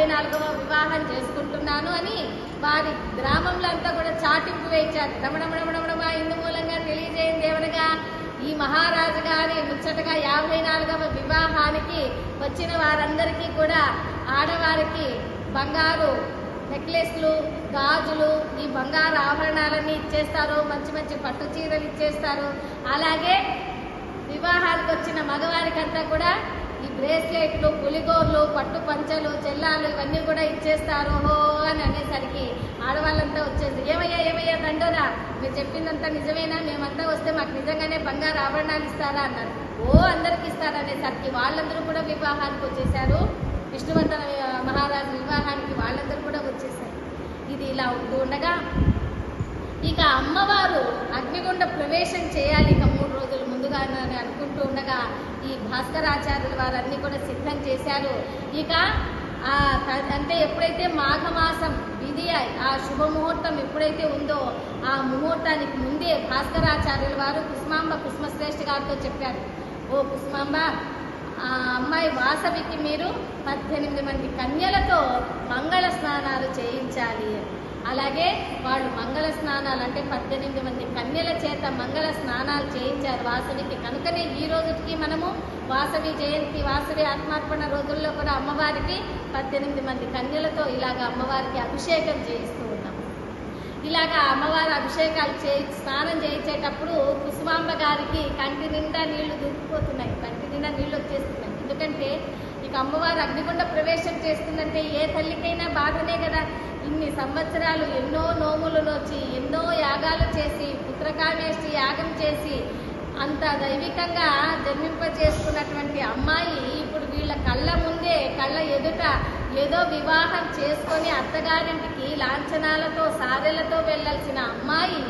54వ వివాహం చేసుకుంటున్నాను అని వారి గ్రామంలో అంతా కూడా చాటింపు వేయించారు. రమణమణమణమణ ఇందు మూలంగా తెలియజేయండి ఏమనగా, ఈ మహారాజు గారి ముచ్చటగా 54వ వివాహానికి వచ్చిన వారందరికీ కూడా ఆడవారికి బంగారు నెక్లెస్లు, గాజులు, ఈ బంగారు ఆభరణాలన్నీ ఇచ్చేస్తారు, మంచి మంచి పట్టు చీరలు ఇచ్చేస్తారు. అలాగే వివాహానికి వచ్చిన మగవారికంతా కూడా ఈ బ్రేస్లెట్లు, పులిగోర్లు, పట్టు పంచలు, చెల్లాలు ఇవన్నీ కూడా ఇచ్చేస్తారు హో అని అనేసరికి ఆడవాళ్ళంతా వచ్చేసి ఏమయ్యా దండోరా, మీరు చెప్పిందంతా నిజమేనా, మేమంతా వస్తే మాకు నిజంగానే బంగారు ఆభరణాలు ఇస్తారా అన్నారు. అందరికి ఇస్తారనేసరికి వాళ్ళందరూ కూడా వివాహానికి వచ్చేసారు. విష్ణువర్ధన మహారాజు వివాహానికి వాళ్ళందరూ కూడా వచ్చేసారు. ఇది ఇలా ఉంటూ ఉండగా ఇక అమ్మవారు అగ్నిగుండ ప్రవేశం చేయాలి ఇక 3 రోజుల ముందుగా అని అనుకుంటూ ఉండగా ఈ భాస్కరాచార్యులు వారన్నీ కూడా సిద్ధం చేశారు. ఇక అంటే ఎప్పుడైతే మాఘమాసం విధి ఆ శుభముహూర్తం ఎప్పుడైతే ఉందో ఆ ముహూర్తానికి ముందే భాస్కరాచార్యుల వారు కుసుమశ్రేష్ఠ గారితో చెప్పారు, ఓ కుసుమాంబ, ఆ అమ్మాయి వాసవికి మీరు 18 మంది కన్యలతో మంగళ స్నానాలు చేయించాలి. అలాగే వాళ్ళు మంగళ స్నానాలు అంటే 18 మంది కన్యల చేత మంగళ స్నానాలు చేయించారు వాసవికి. కనుకనే ఈ రోజుకి మనము వాసవి జయంతి, వాసవి ఆత్మార్పణ రోజుల్లో కూడా అమ్మవారికి 18 మంది కన్యలతో ఇలాగ అమ్మవారికి అభిషేకం చేయిస్తూ ఉన్నాం. ఇలాగా అమ్మవారి అభిషేకాలు స్నానం చేయించేటప్పుడు కుసుమాంబ గారికి కంటి నిండా నీళ్లు దూకిపోతున్నాయి, కంటి నిండా నీళ్లు వచ్చేస్తున్నాయి. ఎందుకంటే ఇక అమ్మవారు అగ్నిగుండ ప్రవేశం చేస్తుందంటే ఏ తల్లికైనా బాధనే కదా. ఇన్ని సంవత్సరాలు ఎన్నో నోములు నోచి, ఎన్నో యాగాలు చేసి, పుత్రకామేష్టి యాగం చేసి అంత దైవికంగా జన్మింపజేసుకున్నటువంటి అమ్మాయి ఇప్పుడు వీళ్ళ కళ్ళ ముందే, కళ్ళ ఎదుట ఏదో వివాహం చేసుకొని అత్తగారింటికి లాంఛనాలతో సారెలతో వెళ్ళాల్సిన అమ్మాయి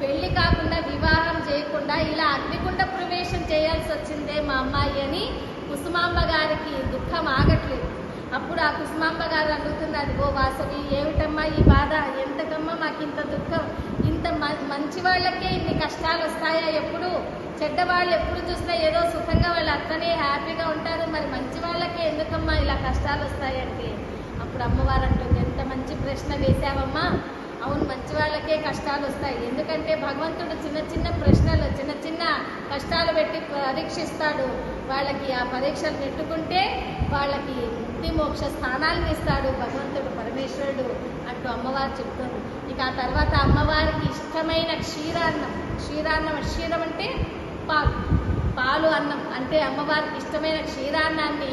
పెళ్లి కాకుండా వివాహం చేయకుండా ఇలా అగ్నిగుండ ప్రవేశం చేయాల్సి వచ్చిందే మా అమ్మాయి అని కుసుమాంబ గారికి దుఃఖం ఆగట్లేదు. అప్పుడు ఆ కుసుమాంబ గారు అడుగుతున్నారు, ఓ వాసవి, ఏమిటమ్మా ఈ బాధ, ఎంతకమ్మా మాకు ఇంత దుఃఖం, ఇంత మంచి వాళ్ళకే ఇన్ని కష్టాలు వస్తాయా, ఎప్పుడు చెడ్డవాళ్ళు ఎప్పుడు చూసినా ఏదో సుఖంగా వాళ్ళు అత్తనే హ్యాపీగా ఉంటారు, మరి మంచి వాళ్ళకే ఎందుకమ్మా ఇలా కష్టాలు వస్తాయంటే అప్పుడు అమ్మవారు అంటుంది, ఎంత మంచి ప్రశ్న వేశావమ్మా, అవును మంచి వాళ్ళకే కష్టాలు వస్తాయి. ఎందుకంటే భగవంతుడు చిన్న చిన్న ప్రశ్నలు, చిన్న చిన్న కష్టాలు పెట్టి పరీక్షిస్తాడు. వాళ్ళకి ఆ పరీక్షలు నెట్టుకుంటే వాళ్ళకి ముక్తి మోక్ష స్థానాలను ఇస్తాడు భగవంతుడు, పరమేశ్వరుడు అంటూ అమ్మవారు చెప్తుంది. ఇక ఆ తర్వాత అమ్మవారికి ఇష్టమైన క్షీరాన్నం, క్షీరం అంటే పాలు అన్నం అంటే అమ్మవారికి ఇష్టమైన క్షీరాన్నాన్ని